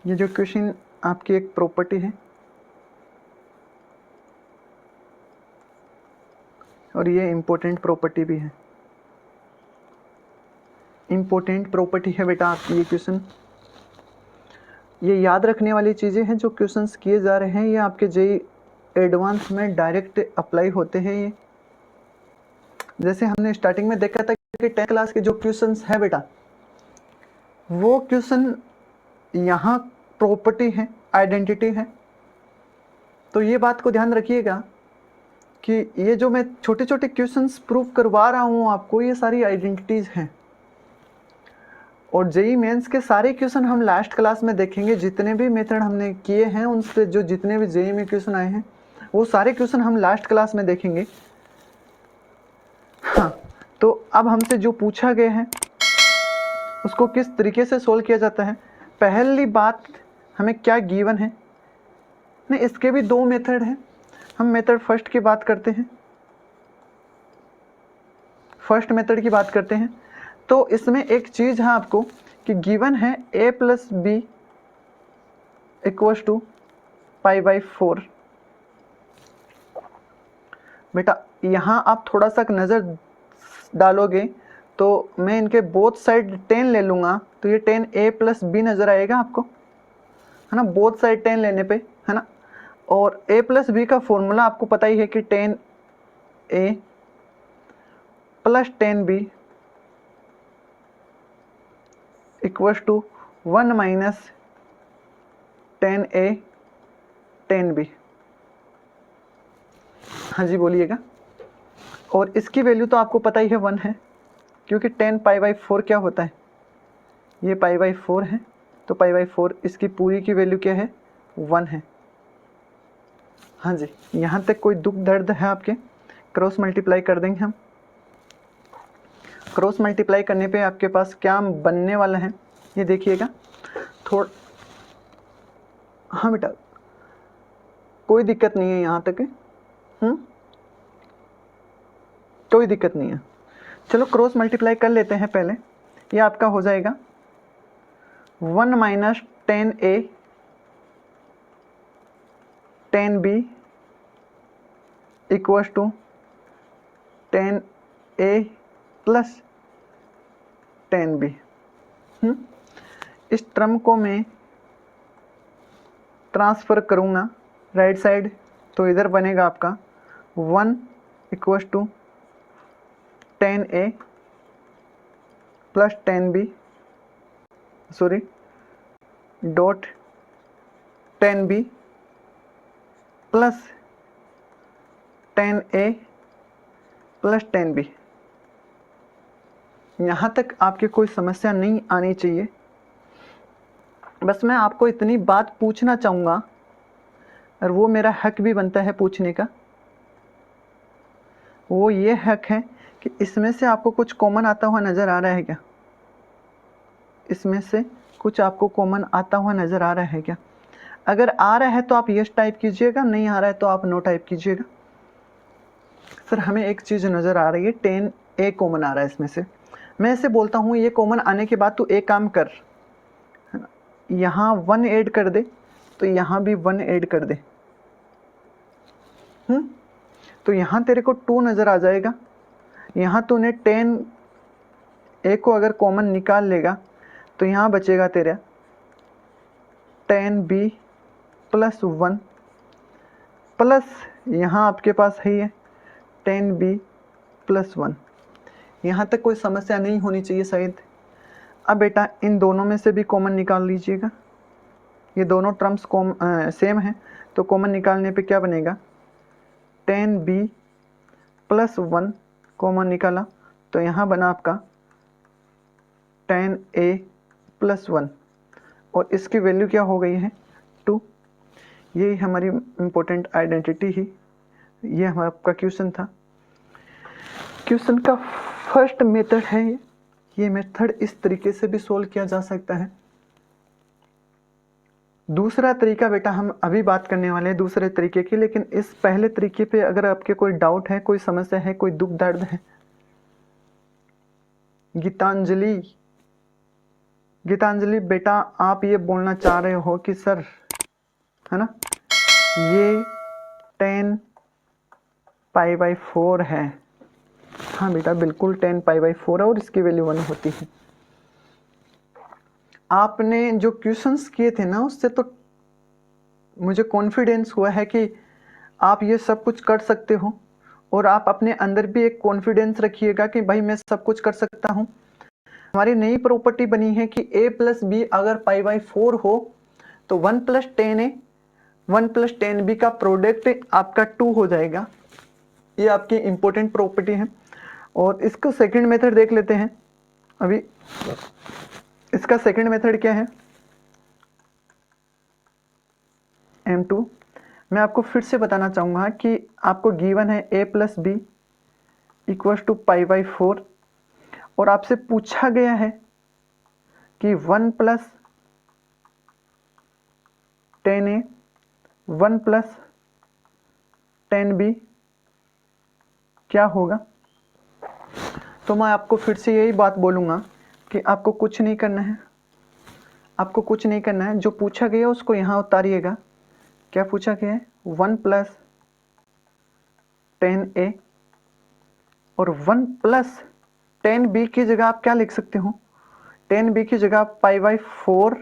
ये जो क्वेश्चन आपकी एक प्रॉपर्टी है और ये इम्पोर्टेंट प्रॉपर्टी भी है। इम्पोर्टेंट प्रॉपर्टी है बेटा आपकी ये क्वेश्चन। ये याद रखने वाली चीज़ें हैं जो क्वेश्चंस किए जा रहे हैं, ये आपके जेईई एडवांस में डायरेक्ट अप्लाई होते हैं। ये जैसे हमने स्टार्टिंग में देखा था कि 10th क्लास के जो क्वेश्चंस है बेटा, वो क्वेश्चन यहाँ प्रॉपर्टी है, आइडेंटिटी है। तो ये बात को ध्यान रखिएगा कि ये जो मैं छोटे छोटे क्वेश्चंस प्रूव करवा रहा हूँ आपको, ये सारी आइडेंटिटीज़ हैं। और जेईई मेंस के सारे क्वेश्चन हम लास्ट क्लास में देखेंगे। जितने भी मेथड हमने किए हैं उनसे जो जितने भी जेईई में क्वेश्चन आए हैं वो सारे क्वेश्चन हम लास्ट क्लास में देखेंगे। हाँ, तो अब हमसे जो पूछा गया है उसको किस तरीके से सोल्व किया जाता है। पहली बात, हमें क्या गिवन है। नहीं, इसके भी दो मेथड हैं। हम मेथड फर्स्ट की बात करते हैं, फर्स्ट मेथड की बात करते हैं। तो इसमें एक चीज़ है आपको कि गिवन है a plus B equals to π/4। बेटा यहाँ आप थोड़ा सा नज़र डालोगे तो मैं इनके बोथ साइड 10 ले लूँगा, तो ये 10a प्लस बी नज़र आएगा आपको, है ना, बोथ साइड 10 लेने पे, है ना। और a प्लस बी का फॉर्मूला आपको पता ही है कि 10a plus 10b equals to 1 minus 10a 10b। हाँ जी बोलिएगा। और इसकी वैल्यू तो आपको पता ही है 1 है, क्योंकि 10 π/4 क्या होता है, ये π/4 है, तो π/4 इसकी पूरी की वैल्यू क्या है, 1 है। हाँ जी, यहाँ तक कोई दुख दर्द है आपके। क्रॉस मल्टीप्लाई कर देंगे हम। क्रॉस मल्टीप्लाई करने पे आपके पास क्या बनने वाला है ये देखिएगा थोड़ा। हाँ बेटा, कोई दिक्कत नहीं है यहाँ तक। कोई दिक्कत नहीं है। चलो क्रॉस मल्टीप्लाई कर लेते हैं पहले। ये आपका हो जाएगा 1 minus 10a 10b equals to 10a plus 10b। इस टर्म को मैं ट्रांसफ़र करूँगा राइट साइड, तो इधर बनेगा आपका 1 equals to 10a plus 10b sorry dot 10b plus 10a plus 10b। यहाँ तक आपके कोई समस्या नहीं आनी चाहिए। बस मैं आपको इतनी बात पूछना चाहूँगा, और वो मेरा हक भी बनता है पूछने का। वो ये हक है कि इसमें से आपको कुछ कॉमन आता हुआ नज़र आ रहा है क्या? इसमें से कुछ आपको कॉमन आता हुआ नज़र आ रहा है क्या? अगर आ रहा है तो आप यस टाइप कीजिएगा, नहीं आ रहा है तो आप नो टाइप कीजिएगा। सर हमें एक चीज़ नज़र आ रही है, 10a कॉमन आ रहा है इसमें से। मैं इसे बोलता हूँ ये कॉमन आने के बाद तू एक काम कर, यहाँ 1 ऐड कर दे, तो यहाँ भी 1 ऐड कर दे। तो यहाँ तेरे को 2 नज़र आ जाएगा। यहाँ तूने 10a को अगर कॉमन निकाल लेगा तो यहाँ बचेगा तेरा 10b प्लस 1 प्लस यहाँ आपके पास है ये 10b प्लस 1। यहाँ तक कोई समस्या नहीं होनी चाहिए शायद। अब बेटा इन दोनों में से भी कॉमन निकाल लीजिएगा। ये दोनों टर्म्स सेम हैं, तो कॉमन निकालने पे क्या बनेगा, 10b प्लस 1 कॉमन निकाला तो यहाँ बना आपका 10a प्लस 1, और इसकी वैल्यू क्या हो गई है, 2। ये हमारी इम्पोर्टेंट आइडेंटिटी ही, ये हमारा आपका क्वेश्चन था। क्वेश्चन का फर्स्ट मेथड है ये मेथड इस तरीके से भी सोल्व किया जा सकता है। दूसरा तरीका बेटा हम अभी बात करने वाले हैं दूसरे तरीके की, लेकिन इस पहले तरीके पे अगर आपके कोई डाउट है, कोई समस्या है, कोई दुख दर्द है। गीतांजलि गीतांजलि बेटा आप ये बोलना चाह रहे हो कि सर, है ना, ये 10π/4 है। हाँ बेटा बिल्कुल 10π/4 है और इसकी वैल्यू 1 होती है। आपने जो क्वेश्चंस किए थे ना, उससे तो मुझे कॉन्फिडेंस हुआ है कि आप ये सब कुछ कर सकते हो, और आप अपने अंदर भी एक कॉन्फिडेंस रखिएगा कि भाई मैं सब कुछ कर सकता हूँ। हमारी नई प्रॉपर्टी बनी है कि a + b अगर π/4 हो तो 1 + 10a 1 + 10b का प्रोडक्ट आपका 2 हो जाएगा। ये आपकी इंपॉर्टेंट प्रॉपर्टी है। और इसको सेकंड मेथड देख लेते हैं। अभी इसका सेकंड मेथड क्या है, M2। मैं आपको फिर से बताना चाहूँगा कि आपको गिवन है a + b = π/4 और आपसे पूछा गया है कि 1 + 10a 1 + 10b क्या होगा। तो मैं आपको फिर से यही बात बोलूँगा कि आपको कुछ नहीं करना है, आपको कुछ नहीं करना है। जो पूछा गया उसको यहाँ उतारिएगा। क्या पूछा गया है, 1 + 10a और 1 + 10b की जगह आप क्या लिख सकते हो, 10b की जगह आप π/4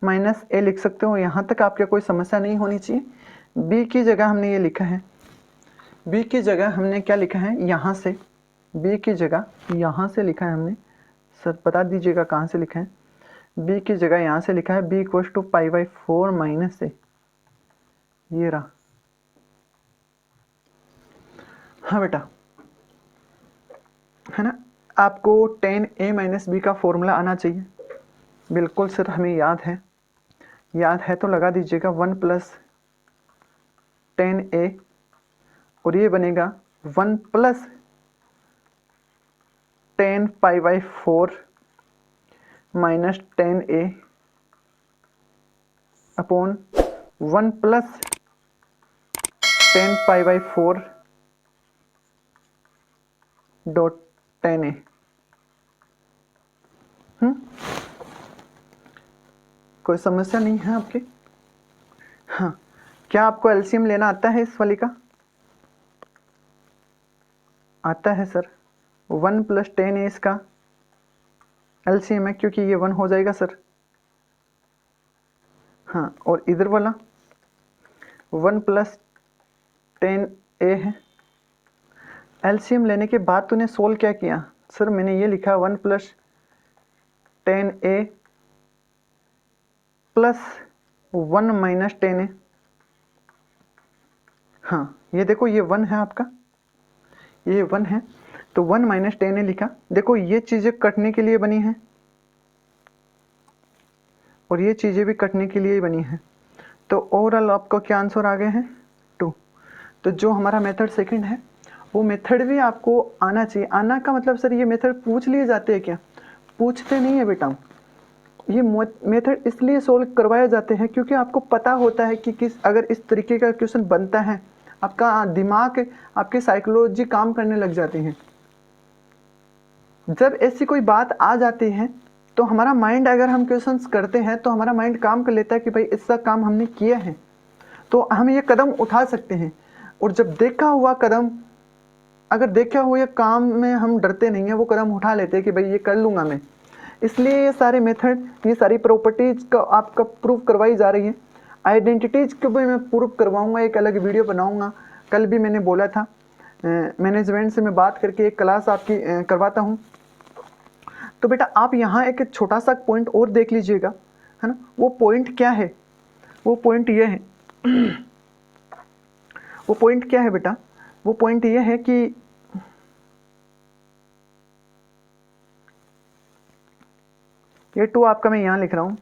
- a लिख सकते हो। यहाँ तक आपके कोई समस्या नहीं होनी चाहिए। b की जगह हमने ये लिखा है, b की जगह हमने क्या लिखा है, यहाँ से b की जगह यहाँ से लिखा है हमने। सर बता दीजिएगा कहाँ से लिखा है। b की जगह यहाँ से लिखा है b = π/4 - a। ये रहा। हाँ बेटा, है ना, आपको 10a - b का फॉर्मूला आना चाहिए। बिल्कुल सर हमें याद है, याद है तो लगा दीजिएगा 1 + 10a और ये बनेगा 1 + 10π/4 - 10a अपॉन 1 + 10π/4 .10a। कोई समस्या नहीं है आपके। हाँ, क्या आपको एलसीएम लेना आता है इस वाली का? आता है सर। 1 + 10a इसका एलसीएम है क्योंकि ये 1 हो जाएगा सर। हाँ, और इधर वाला 1 + 10a है। एलसीएम लेने के बाद तूने सोल्व क्या किया? सर मैंने ये लिखा 1 + 10a + 1 - 10a। हाँ ये देखो ये 1 है आपका, ये 1 है तो 1 - 10a लिखा। देखो ये चीज़ें कटने के लिए बनी हैं और ये चीज़ें भी कटने के लिए ही बनी हैं। तो ओवरऑल आपको क्या आंसर आ गए हैं, 2। तो जो हमारा मेथड सेकंड है वो मेथड भी आपको आना चाहिए। आना का मतलब सर ये मेथड पूछ लिए जाते हैं क्या? पूछते नहीं है बेटा। ये मेथड इसलिए सोल्व करवाए जाते हैं क्योंकि आपको पता होता है कि किस, अगर इस तरीके का क्वेश्चन बनता है आपका दिमाग, आपकी साइकोलॉजी काम करने लग जाती है। जब ऐसी कोई बात आ जाती है तो हमारा माइंड, अगर हम क्वेश्चंस करते हैं तो हमारा माइंड काम कर लेता है कि भाई इसका काम हमने किया है तो हम ये कदम उठा सकते हैं। और जब देखा हुआ कदम, अगर देखा हुए काम में हम डरते नहीं हैं, वो कदम उठा लेते हैं कि भाई ये कर लूँगा मैं। इसलिए ये सारे मेथड, ये सारी प्रॉपर्टीज़ का आपका प्रूव करवाई जा रही है। आइडेंटिटीज़ को भी मैं प्रूव करवाऊँगा, एक अलग वीडियो बनाऊँगा। कल भी मैंने बोला था मैनेजमेंट से मैं बात करके एक क्लास आपकी करवाता हूँ। तो बेटा आप यहाँ एक छोटा सा पॉइंट और देख लीजिएगा, है ना। वो पॉइंट क्या है, वो पॉइंट ये है वो पॉइंट क्या है बेटा, वो पॉइंट ये है कि ये 2 आपका मैं यहाँ लिख रहा हूँ,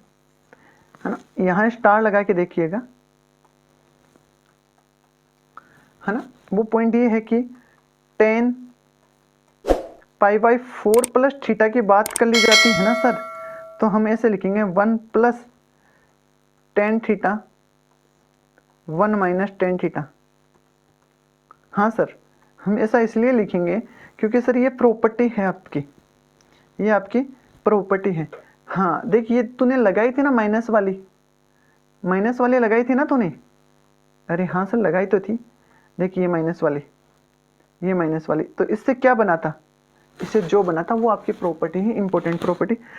है ना। यहाँ स्टार लगा के देखिएगा, है ना। वो पॉइंट ये है कि 10π/4 + थीटा की बात कर ली जाती है ना सर, तो हम ऐसे लिखेंगे 1 + 10 थीटा 1 - 10 थीटा। हाँ सर, हम ऐसा इसलिए लिखेंगे क्योंकि सर ये प्रॉपर्टी है आपकी, ये आपकी प्रॉपर्टी है। हाँ देख, ये तूने लगाई थी ना माइनस वाली लगाई थी ना तूने। अरे हाँ सर लगाई तो थी। देख ये माइनस वाली, तो इससे क्या बना था, इससे जो बना था वो आपकी प्रॉपर्टी है, इंपॉर्टेंट प्रॉपर्टी।